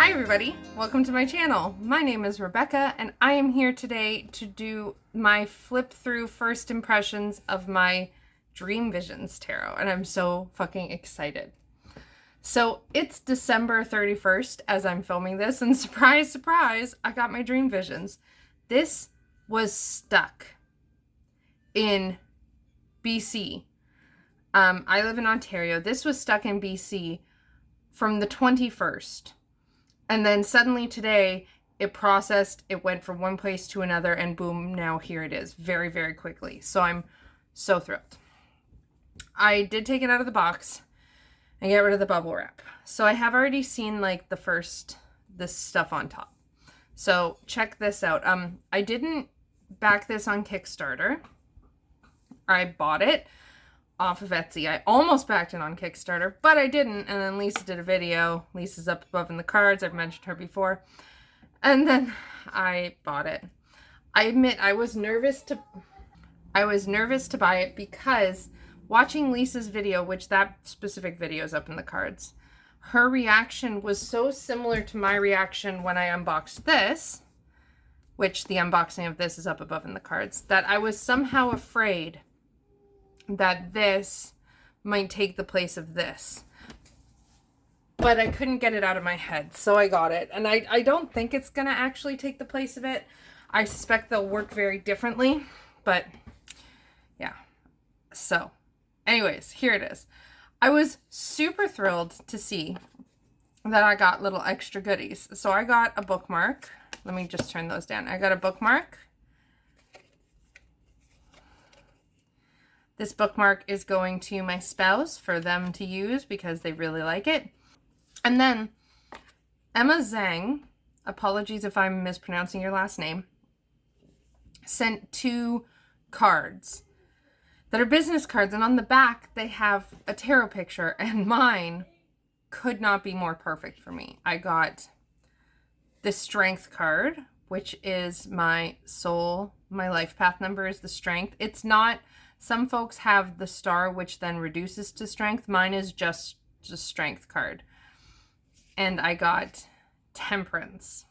Hi everybody, welcome to my channel. My name is Rebecca and I am here today to do my flip through first impressions of my Dream Visions tarot, and I'm so fucking excited. So it's December 31st as I'm filming this, and surprise, surprise, I got my Dream Visions. This was stuck in BC. I live in Ontario. This was stuck in BC from the 21st. And then suddenly today it processed, it went from one place to another, and boom, now here it is very, very quickly. So I'm so thrilled. I did take it out of the box and get rid of the bubble wrap. So I have already seen like this stuff on top. So check this out. I didn't back this on Kickstarter. I bought it off of Etsy. I almost backed it on Kickstarter, but I didn't. And then Lisa did a video. Lisa's up above in the cards. I've mentioned her before. And then I bought it. I admit I was nervous to buy it because watching Lisa's video, which that specific video is up in the cards, her reaction was so similar to my reaction when I unboxed this, which the unboxing of this is up above in the cards, that I was somehow afraid that this might take the place of this. But I couldn't get it out of my head, so I got it. And I don't think it's going to actually take the place of it. I suspect they'll work very differently, but yeah. So, anyways, here it is. I was super thrilled to see that I got little extra goodies. So I got a bookmark. Let me just turn those down. I got a bookmark. This bookmark is going to my spouse for them to use because they really like it. And then Emma Zhang, apologies if I'm mispronouncing your last name, sent 2 cards that are business cards. And on the back, they have a tarot picture. And mine could not be more perfect for me. I got the Strength card, which is my soul, my life path number is the Strength. It's not... Some folks have the star, which then reduces to strength. Mine is just a strength card. And I got Temperance,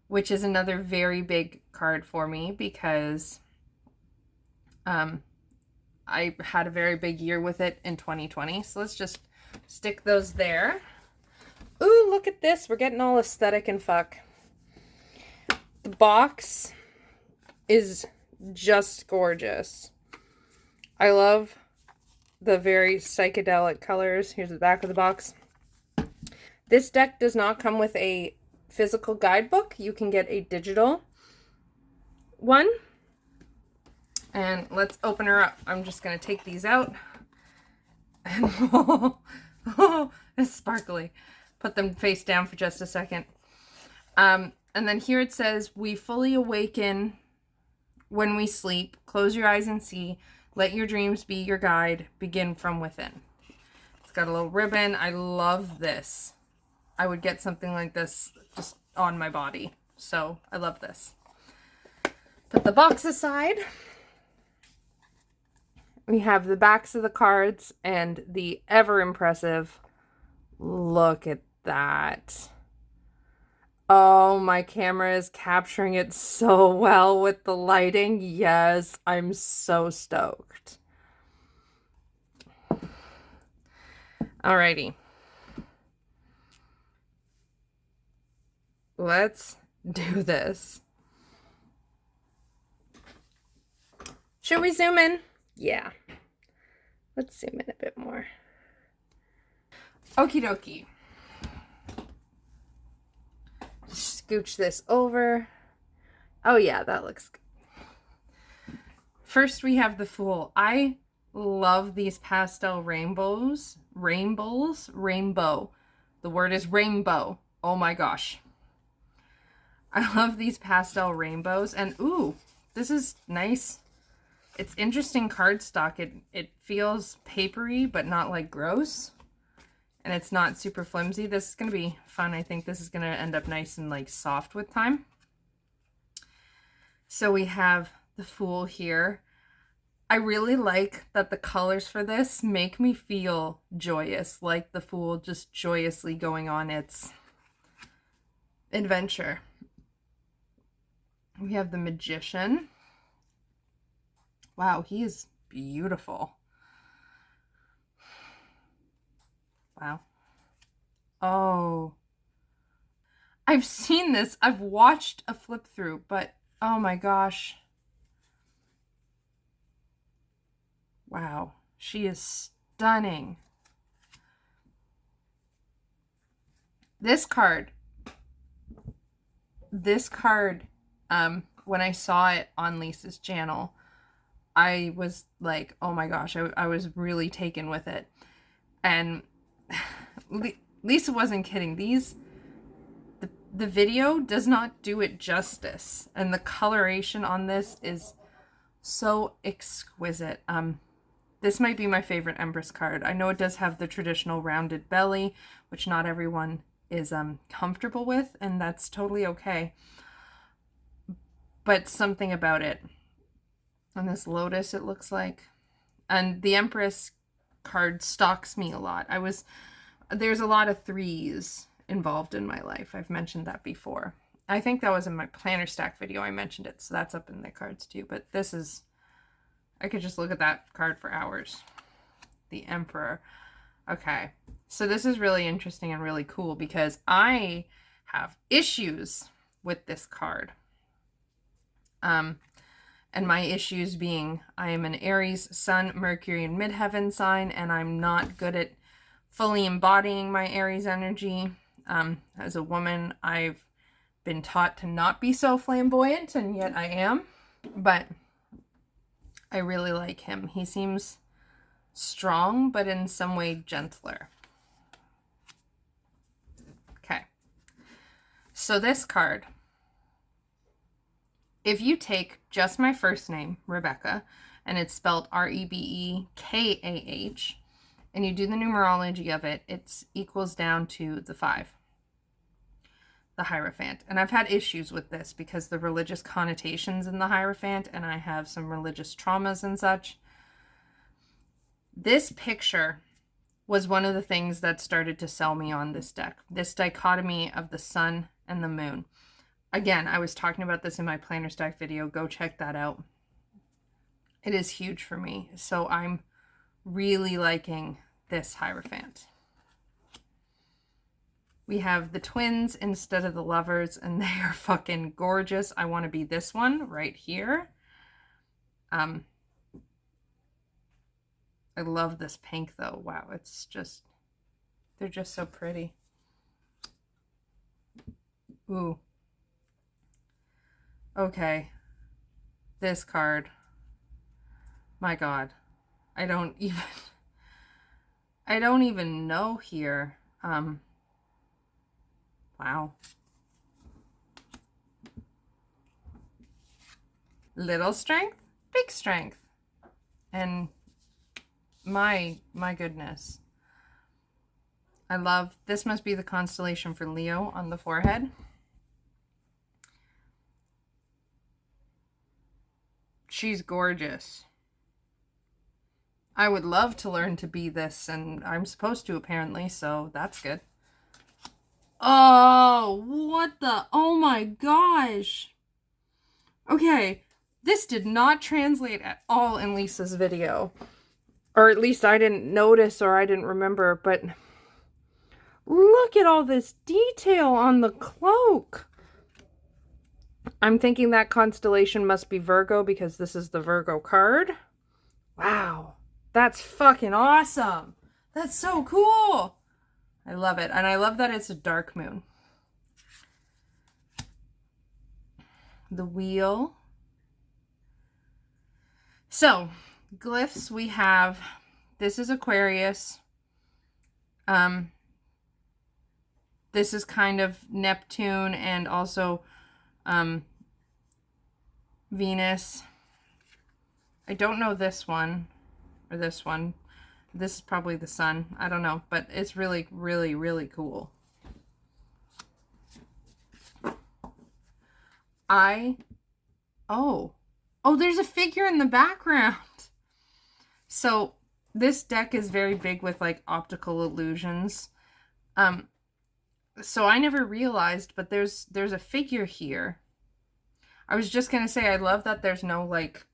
which is another very big card for me because I had a very big year with it in 2020. So let's just stick those there. Ooh, look at this. We're getting all aesthetic and fuck. The box is just gorgeous. I love the very psychedelic colors. Here's the back of the box. This deck does not come with a physical guidebook. You can get a digital one. And let's open her up. I'm just going to take these out. And oh, it's sparkly. Put them face down for just a second. And then here it says, we fully awaken when we sleep. Close your eyes and see. Let your dreams be your guide. Begin from within. It's got a little ribbon. I love this. I would get something like this just on my body. So I love this. Put the box aside. We have the backs of the cards and the ever impressive. Look at that. Oh, my camera is capturing it so well with the lighting. Yes, I'm so stoked. Alrighty. Let's do this. Should we zoom in? Yeah. Let's zoom in a bit more. Okie dokie. Scooch this over. Oh yeah, that looks good. First we have the Fool. I love these pastel rainbows. Rainbow. The word is rainbow. Oh my gosh. I love these pastel rainbows. And ooh, this is nice. It's interesting cardstock. It feels papery, but not like gross. And it's not super flimsy. This is going to be fun. I think this is going to end up nice and like soft with time. So we have the Fool here. I really like that the colors for this make me feel joyous, like the Fool just joyously going on its adventure. We have the Magician. Wow, he is beautiful. Wow. Oh. I've seen this. I've watched a flip through, but oh my gosh. Wow. She is stunning. This card, when I saw it on Lisa's channel, I was like, oh my gosh, I was really taken with it. And Lisa wasn't kidding. The video does not do it justice. And the coloration on this is so exquisite. This might be my favorite Empress card. I know it does have the traditional rounded belly, which not everyone is comfortable with, and that's totally okay. But something about it. And this lotus, it looks like. And the Empress card stalks me a lot. There's a lot of threes involved in my life. I've mentioned that before. I think that was in my planner stack video I mentioned it, so that's up in the cards too. But this is, I could just look at that card for hours. The Emperor. Okay, so this is really interesting and really cool because I have issues with this card. And my issues being I am an Aries, Sun, Mercury, and Midheaven sign, and I'm not good at fully embodying my Aries energy. As a woman, I've been taught to not be so flamboyant, and yet I am. But I really like him. He seems strong, but in some way gentler. Okay. So this card, if you take just my first name, Rebecca, and it's spelled Rebekah, and you do the numerology of it, it equals down to the 5, the Hierophant. And I've had issues with this because the religious connotations in the Hierophant, and I have some religious traumas and such. This picture was one of the things that started to sell me on this deck. This dichotomy of the sun and the moon. Again, I was talking about this in my planner stack video. Go check that out. It is huge for me. So I'm really liking this Hierophant. We have the twins instead of the lovers, and they are fucking gorgeous. I want to be this one right here. I love this pink though. Wow, it's just, they're just so pretty. Ooh. Okay. This card. My God. I don't even know here. Wow. Little strength, big strength. And my goodness. I love, this must be the constellation for Leo on the forehead. She's gorgeous. I would love to learn to be this, and I'm supposed to apparently, so that's good. Oh, what the, oh my gosh. Okay, this did not translate at all in Lisa's video. Or at least I didn't notice or I didn't remember, but look at all this detail on the cloak. I'm thinking that constellation must be Virgo because this is the Virgo card. Wow, that's fucking awesome. That's so cool. I love it. And I love that it's a dark moon. The wheel. So, glyphs we have, this is Aquarius. This is kind of Neptune and also Venus. I don't know this one or this one. This is probably the sun. I don't know, but it's really, really, really cool. Oh, there's a figure in the background. So this deck is very big with like optical illusions. So I never realized, but there's a figure here. I was just going to say, I love that there's no like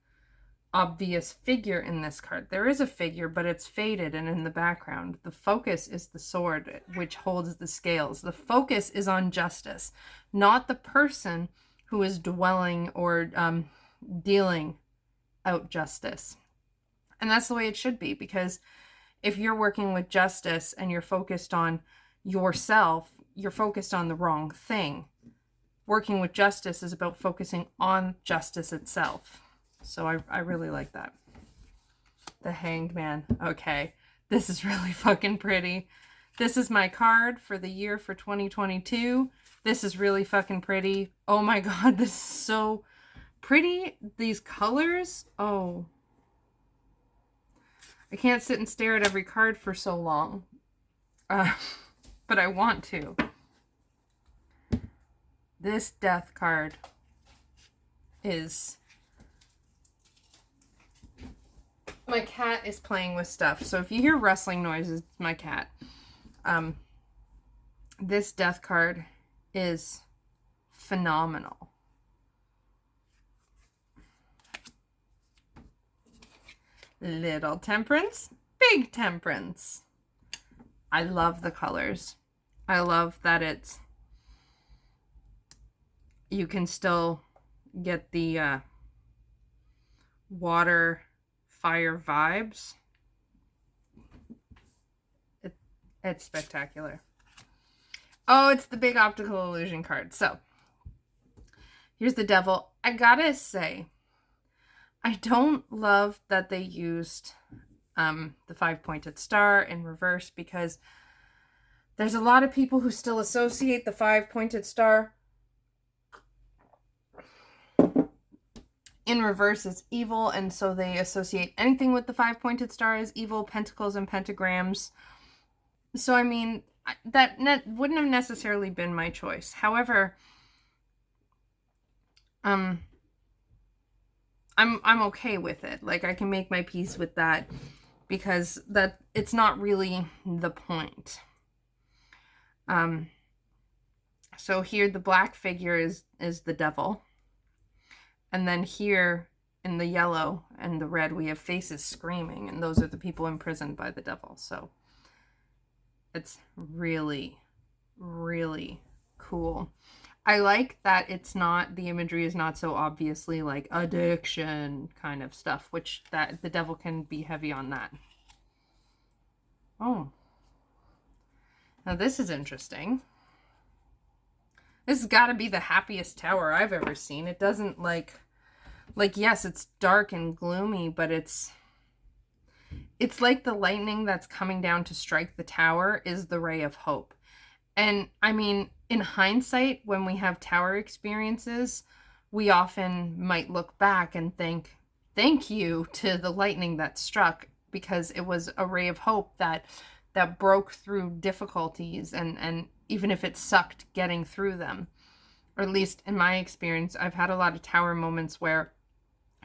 obvious figure in this card. There is a figure, but it's faded and in the background. The focus is the sword, which holds the scales. The focus is on justice, not the person who is dwelling or dealing out justice. And that's the way it should be, because if you're working with justice and you're focused on yourself, you're focused on the wrong thing. Working with justice is about focusing on justice itself. So I really like that. The Hanged Man. Okay. This is really fucking pretty. This is my card for the year for 2022. This is really fucking pretty. Oh my god, this is so pretty. These colors. Oh. I can't sit and stare at every card for so long. But I want to. This death card is... My cat is playing with stuff. So if you hear rustling noises, it's my cat. This death card is phenomenal. Little Temperance, Big Temperance. I love the colors. I love that it's... You can still get the water, fire vibes. It's spectacular. Oh, it's the big optical illusion card. So, here's the devil. I gotta say, I don't love that they used the 5-pointed star in reverse, because there's a lot of people who still associate the 5-pointed star in reverse as evil, and so they associate anything with the 5-pointed star as evil, pentacles and pentagrams. So, I mean, that wouldn't have necessarily been my choice. However, I'm okay with it. Like, I can make my peace with that, because that it's not really the point. So here the black figure is the devil. And then here in the yellow and the red we have faces screaming, and those are the people imprisoned by the devil. So it's really, really cool. I like that it's not, the imagery is not so obviously like addiction kind of stuff, which that the devil can be heavy on that. Oh. Now this is interesting. This has got to be the happiest tower I've ever seen. It doesn't like yes, it's dark and gloomy, but it's like the lightning that's coming down to strike the tower is the ray of hope. And I mean, in hindsight, when we have tower experiences, we often might look back and think, thank you to the lightning that struck, because it was a ray of hope that broke through difficulties, and even if it sucked getting through them. Or at least in my experience, I've had a lot of tower moments where,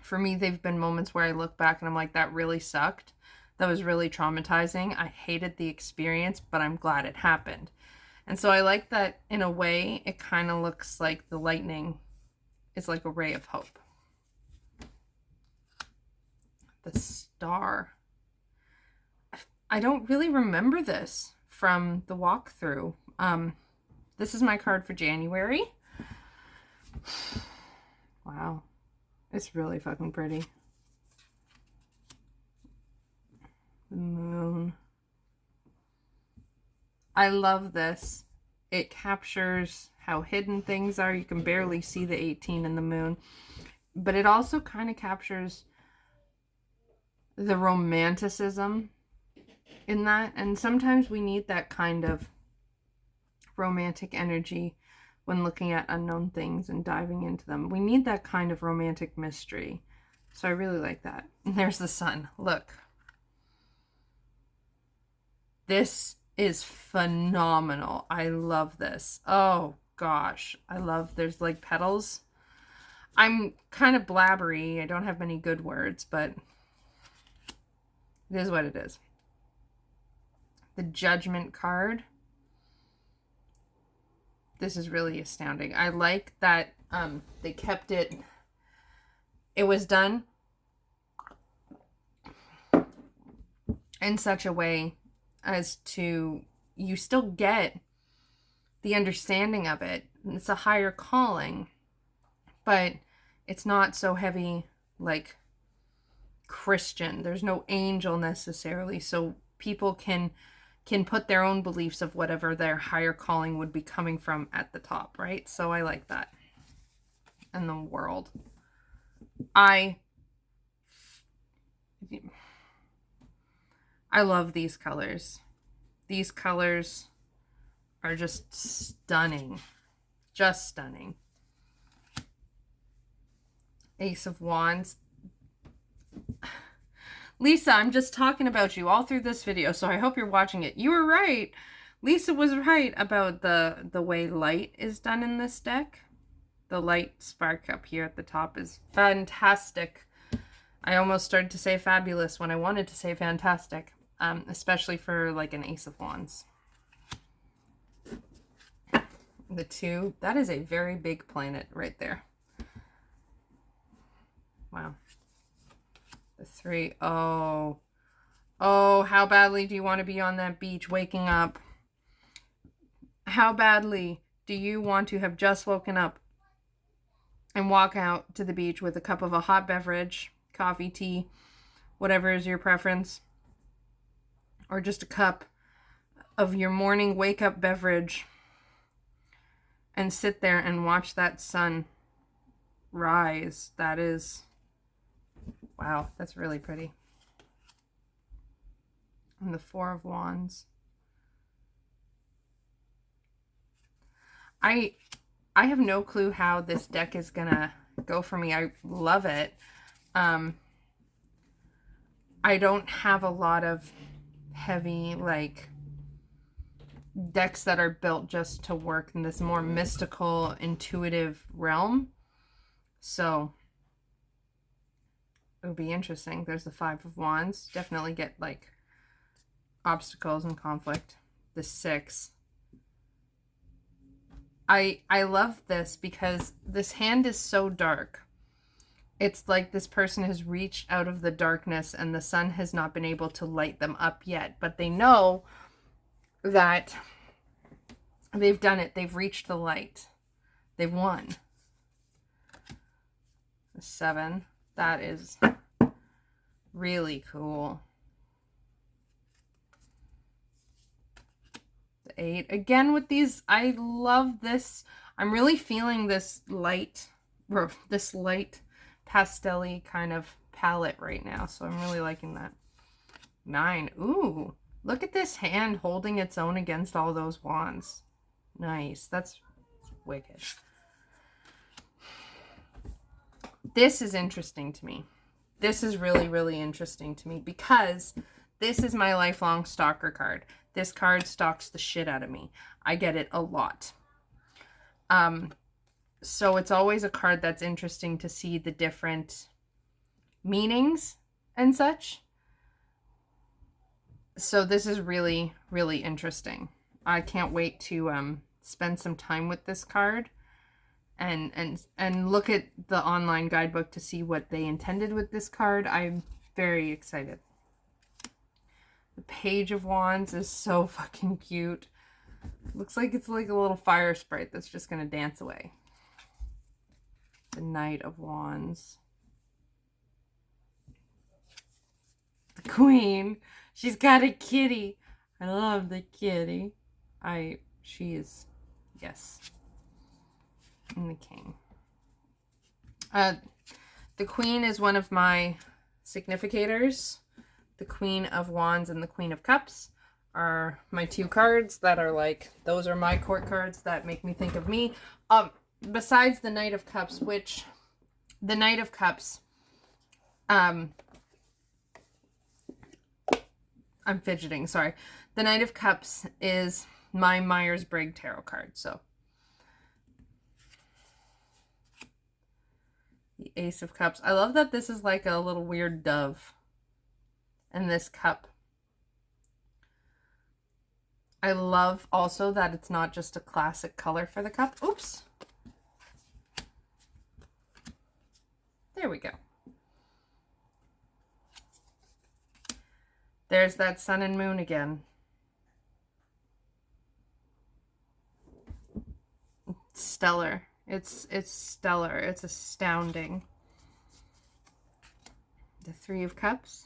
for me, they've been moments where I look back and I'm like, that really sucked. That was really traumatizing. I hated the experience, but I'm glad it happened. And so I like that in a way, it kind of looks like the lightning is like a ray of hope. The star. I don't really remember this from the walkthrough. This is my card for January. Wow. It's really fucking pretty. The moon. I love this. It captures how hidden things are. You can barely see the 18 in the moon. But it also kind of captures the romanticism in that. And sometimes we need that kind of romantic energy when looking at unknown things and diving into them. We need that kind of romantic mystery. So I really like that. And there's the sun. Look. This is phenomenal. I love this. Oh gosh. I love, there's like petals. I'm kind of blabbery. I don't have many good words, but it is what it is. The Judgment card. This is really astounding. I like that they kept it. It was done in such a way as to you still get the understanding of it. It's a higher calling, but it's not so heavy like Christian. There's no angel necessarily, so people can put their own beliefs of whatever their higher calling would be coming from at the top, right? So I like that. And the world. I love these colors. These colors are just stunning. Just stunning. Ace of Wands. Lisa, I'm just talking about you all through this video, so I hope you're watching it. You were right. Lisa was right about the way light is done in this deck. The light spark up here at the top is fantastic. I almost started to say fabulous when I wanted to say fantastic, especially for like an Ace of Wands. The 2, that is a very big planet right there. Wow. The 3, oh, how badly do you want to be on that beach waking up? How badly do you want to have just woken up and walk out to the beach with a cup of a hot beverage, coffee, tea, whatever is your preference, or just a cup of your morning wake-up beverage, and sit there and watch that sun rise? That is, wow, that's really pretty. And the 4 of Wands. I have no clue how this deck is gonna go for me. I love it. I don't have a lot of heavy, like, decks that are built just to work in this more mystical, intuitive realm. So it'll be interesting. There's the 5 of Wands. Definitely get, like, obstacles and conflict. The 6. I love this because this hand is so dark. It's like this person has reached out of the darkness and the sun has not been able to light them up yet. But they know that they've done it. They've reached the light. They've won. The 7. That is really cool. The 8. Again with these, I love this. I'm really feeling this light pastel-y kind of palette right now. So I'm really liking that. 9. Ooh, look at this hand holding its own against all those wands. Nice. That's wicked. This is interesting to me. This is really, really interesting to me because this is my lifelong stalker card. This card stalks the shit out of me. I get it a lot. So it's always a card that's interesting to see the different meanings and such. So this is really, really interesting. I can't wait to spend some time with this card and look at the online guidebook to see what they intended with this card. I'm very excited. The Page of Wands is so fucking cute. Looks like it's like a little fire sprite that's just going to dance away. The Knight of Wands. The Queen. She's got a kitty. I love the kitty. She is, yes. And the King. The Queen is one of my significators. The Queen of Wands and the Queen of Cups are my 2 cards that are like, those are my court cards that make me think of me. Besides the Knight of Cups, which the Knight of Cups, I'm fidgeting, sorry. The Knight of Cups is my Myers-Briggs tarot card, so. The Ace of Cups. I love that this is like a little weird dove. And this cup. I love also that it's not just a classic color for the cup. Oops. There we go. There's that sun and moon again. Stellar. It's stellar. It's astounding. The Three of Cups.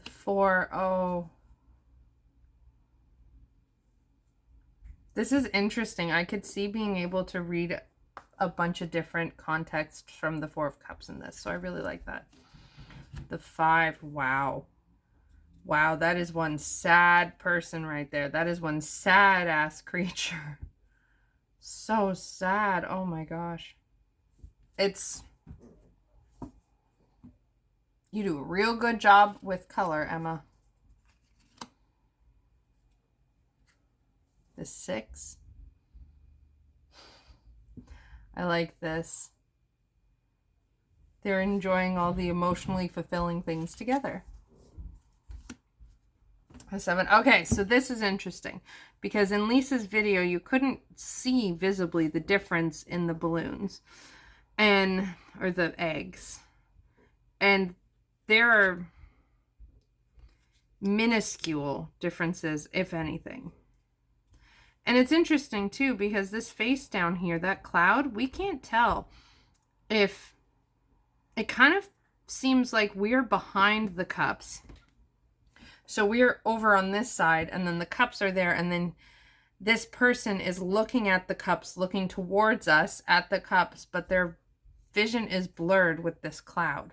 The Four. Oh. This is interesting. I could see being able to read a bunch of different contexts from the Four of Cups in this. So I really like that. The Five. Wow. Wow, that is one sad person right there. That is one sad ass creature. So sad. Oh my gosh. You do a real good job with color, Emma. The Six. I like this. They're enjoying all the emotionally fulfilling things together. A Seven. Okay, so this is interesting because in Lisa's video, you couldn't see visibly the difference in the balloons or the eggs. And there are minuscule differences, if anything. And it's interesting too, because this face down here, that cloud, we can't tell if it kind of seems like we're behind the cups. So we're over on this side, and then the cups are there, and then this person is looking at the cups, looking towards us at the cups, but their vision is blurred with this cloud.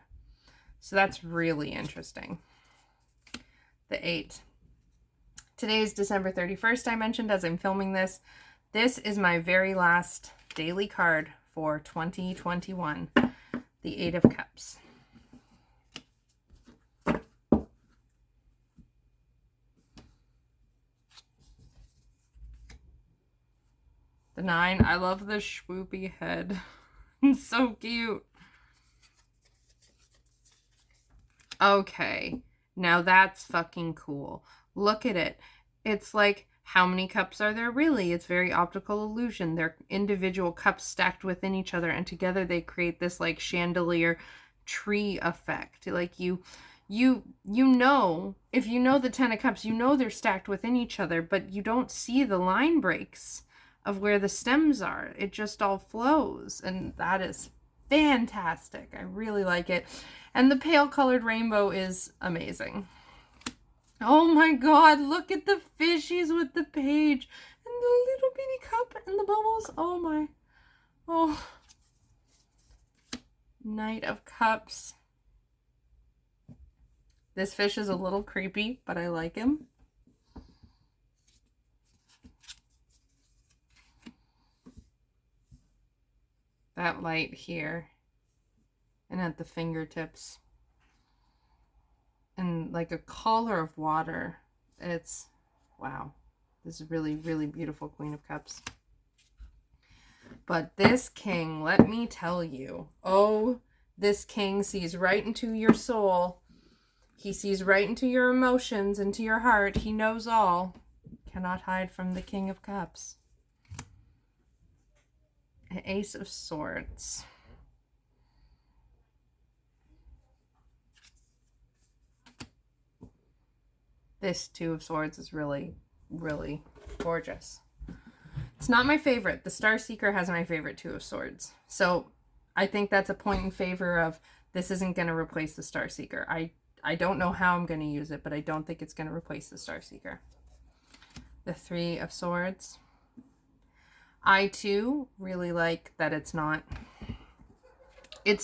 So that's really interesting. The Eight. Today is December 31st, I mentioned as I'm filming this. This is my very last daily card for 2021. The Eight of Cups. The Nine. I love the swoopy head. It's so cute. Okay. Now that's fucking cool. Look at it. It's like, how many cups are there really? It's very optical illusion. They're individual cups stacked within each other, and together they create this like chandelier tree effect. Like you know, if you know the Ten of Cups, you know they're stacked within each other, but you don't see the line breaks of where the stems are. It just all flows, and that is fantastic. I really like it. And the pale colored rainbow is amazing. Oh my god, look at the fishies with the page and the little bitty cup and the bubbles. Oh my. Oh. Knight of Cups. This fish is a little creepy, but I like him. That light here and at the fingertips. And like a collar of water. It's, wow. This is really, really beautiful Queen of Cups. But this king, let me tell you, oh, this king sees right into your soul. He sees right into your emotions, into your heart. He knows all. Cannot hide from the King of Cups. An Ace of Swords. This Two of Swords is really, really gorgeous. It's not my favorite. The Star Seeker has my favorite Two of Swords. So I think that's a point in favor of this isn't going to replace the Star Seeker. I don't know how I'm going to use it, but I don't think it's going to replace the Star Seeker. The Three of Swords. I too really like that it's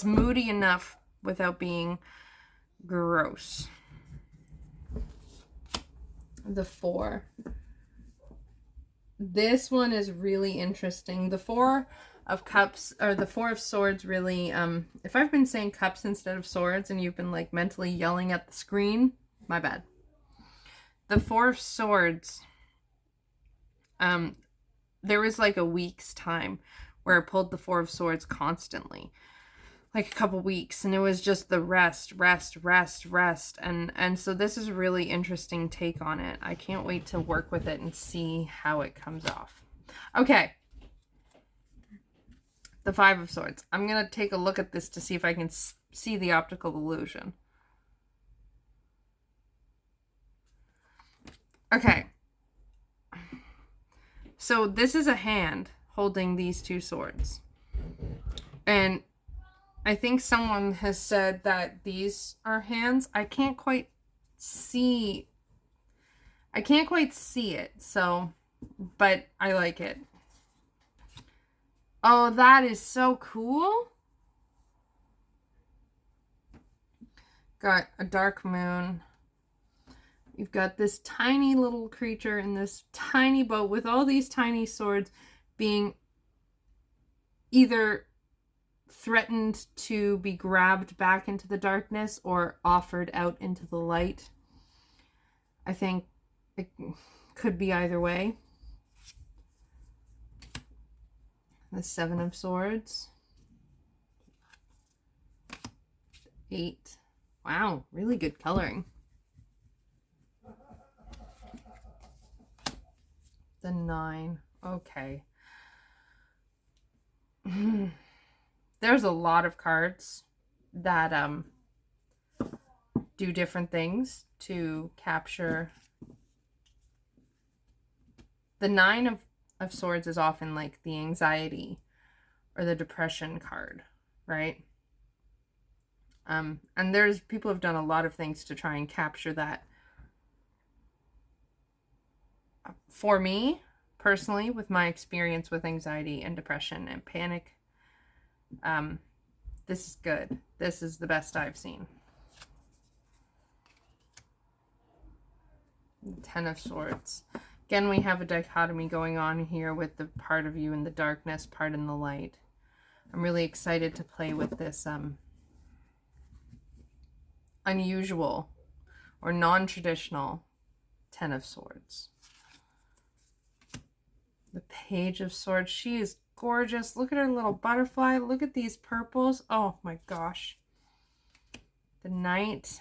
moody enough without being gross. The Four. This one is really interesting. The Four of Cups, or the Four of Swords, really, if I've been saying cups instead of swords and you've been like mentally yelling at the screen, my bad. The Four of Swords, there was like a week's time where I pulled the Four of Swords constantly. like a couple weeks, and it was just the rest. And so this is a really interesting take on it. I can't wait to work with it and see how it comes off. Okay. The Five of Swords. I'm going to take a look at this to see if I can see the optical illusion. Okay. So this is a hand holding these two swords. And I think someone has said that these are hands. I can't quite see it, so, but I like it. Oh, that is so cool. Got a dark moon. You've got this tiny little creature in this tiny boat with all these tiny swords being either threatened to be grabbed back into the darkness or offered out into the light. I think it could be either way. The Seven of Swords. 8. Wow, really good coloring. The 9. Okay. There's a lot of cards that do different things to capture. The 9 of Swords is often like the anxiety or the depression card, right? And there's people have done a lot of things to try and capture that. For me, personally, with my experience with anxiety and depression and panic, this is good. This is the best I've seen. 10 of Swords. Again, we have a dichotomy going on here with the part of you in the darkness, part in the light. I'm really excited to play with this unusual or non-traditional 10 of Swords. The Page of Swords. She is gorgeous. Look at her little butterfly. Look at these purples. Oh my gosh. The Knight.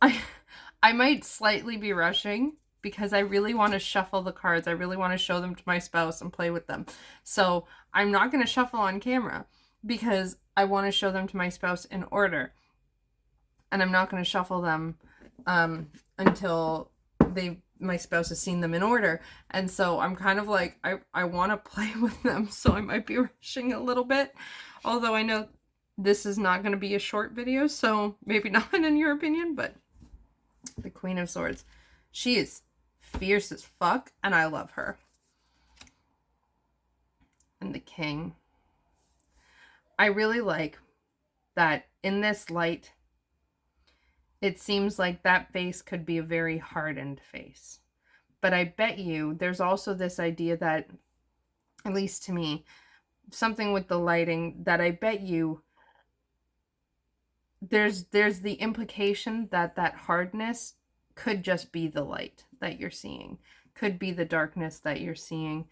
I might slightly be rushing because I really want to shuffle the cards. I really want to show them to my spouse and play with them. So I'm not going to shuffle on camera because I want to show them to my spouse in order. And I'm not going to shuffle them until my spouse has seen them in order. And so I'm kind of like, I want to play with them. So I might be rushing a little bit. Although I know this is not going to be a short video. So maybe not in your opinion, but the Queen of Swords. She is fierce as fuck, and I love her. And the King. I really like that in this light, it seems like that face could be a very hardened face. But I bet you there's also this idea that, at least to me, something with the lighting, that I bet you there's the implication that that hardness could just be the light that you're seeing, could be the darkness that you're seeing,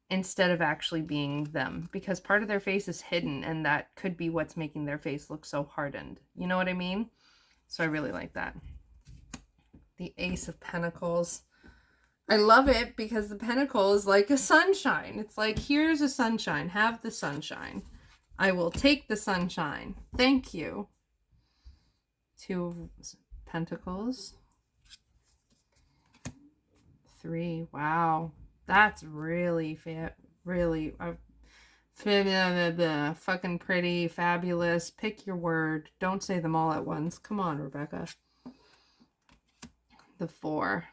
instead of actually being them, because part of their face is hidden, and that could be what's making their face look so hardened. You know what I mean? So I really like that. The Ace of Pentacles. I love it because the pentacle is like a sunshine. It's like, here's a sunshine. Have the sunshine. I will take the sunshine. Thank you. 2 of Pentacles. 3. Wow. That's really fucking pretty, fabulous. Pick your word. Don't say them all at once. Come on, Rebecca. The 4.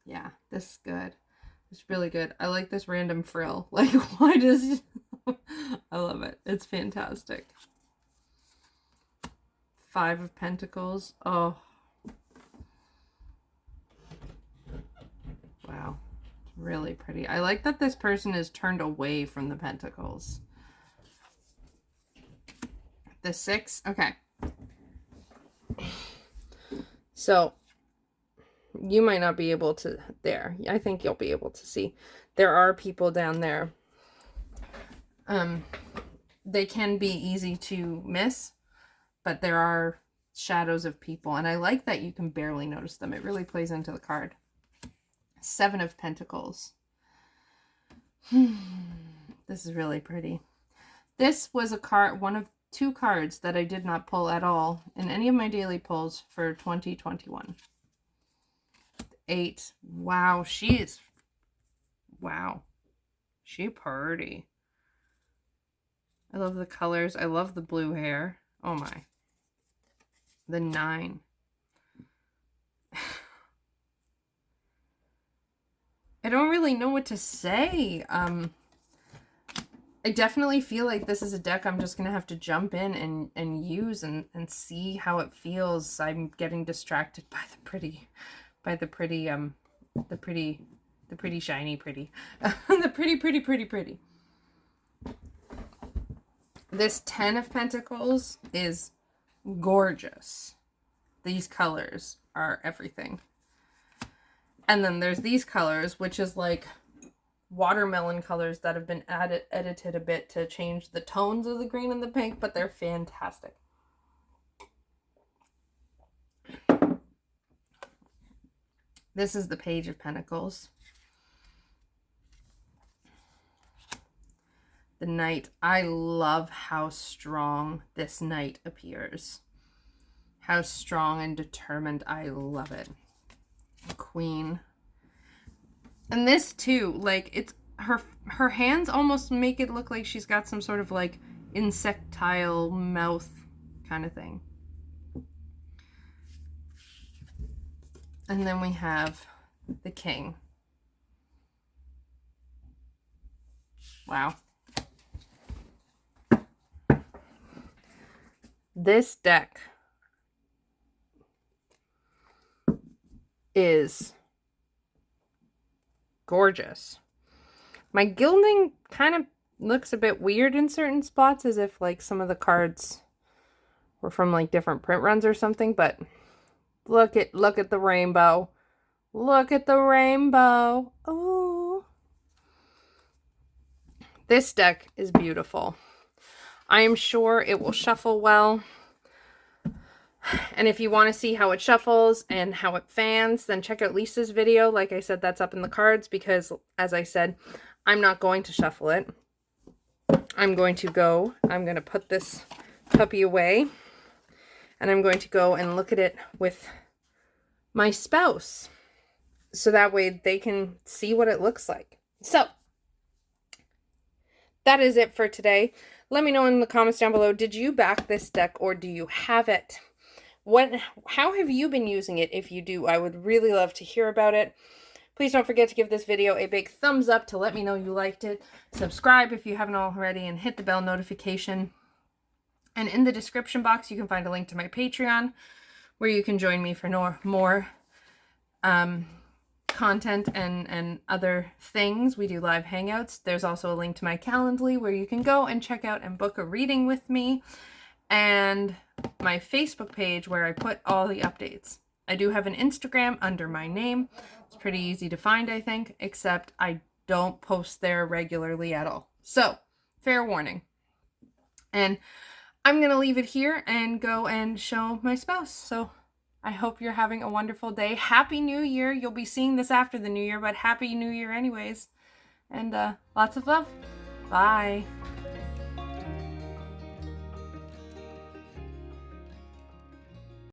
Yeah, this is good. It's really good. I like this random frill. Like, why does... I love it. It's fantastic. 5 of Pentacles. Oh. Wow. It's really pretty. I like that this person is turned away from the Pentacles. The 6. Okay. So, you might not be able to... There. I think you'll be able to see. There are people down there they can be easy to miss, but there are shadows of people, and I like that you can barely notice them. It really plays into the card. 7 of Pentacles. This is really pretty. This was a card, one of 2 cards that I did not pull at all in any of my daily pulls for 2021. 8. Wow, wow. She pretty. I love the colors. I love the blue hair. Oh my. The 9. I don't really know what to say. I definitely feel like this is a deck I'm just going to have to jump in and use and see how it feels. I'm getting distracted by the pretty shiny pretty. The pretty. This 10 of Pentacles is gorgeous. These colors are everything. And then there's these colors, which is like watermelon colors that have been edited a bit to change the tones of the green and the pink, but they're fantastic. This is the Page of Pentacles. The Knight. I love how strong this Knight appears. How strong and determined. I love it. Queen. And this too, like, it's her hands almost make it look like she's got some sort of like insectile mouth kind of thing. And then we have the King. Wow. This deck is gorgeous. My gilding kind of looks a bit weird in certain spots, as if like some of the cards were from like different print runs or something, but look at the rainbow. Look at the rainbow. Ooh. This deck is beautiful. I am sure it will shuffle well. And if you want to see how it shuffles and how it fans, then check out Lisa's video. Like I said, that's up in the cards because, as I said, I'm not going to shuffle it. I'm going to put this puppy away, and I'm going to go and look at it with my spouse, so that way they can see what it looks like. So, that is it for today. Let me know in the comments down below, did you back this deck or do you have it? How have you been using it if you do? I would really love to hear about it. Please don't forget to give this video a big thumbs up to let me know you liked it. Subscribe if you haven't already and hit the bell notification. And in the description box, you can find a link to my Patreon where you can join me for more content and other things. We do live hangouts. There's also a link to my Calendly where you can go and check out and book a reading with me, and my Facebook page where I put all the updates. I do have an Instagram under my name. It's pretty easy to find, I think, except I don't post there regularly at all. So, fair warning. And I'm going to leave it here and go and show my spouse. So, I hope you're having a wonderful day. Happy New Year. You'll be seeing this after the New Year, but Happy New Year anyways. And lots of love. Bye.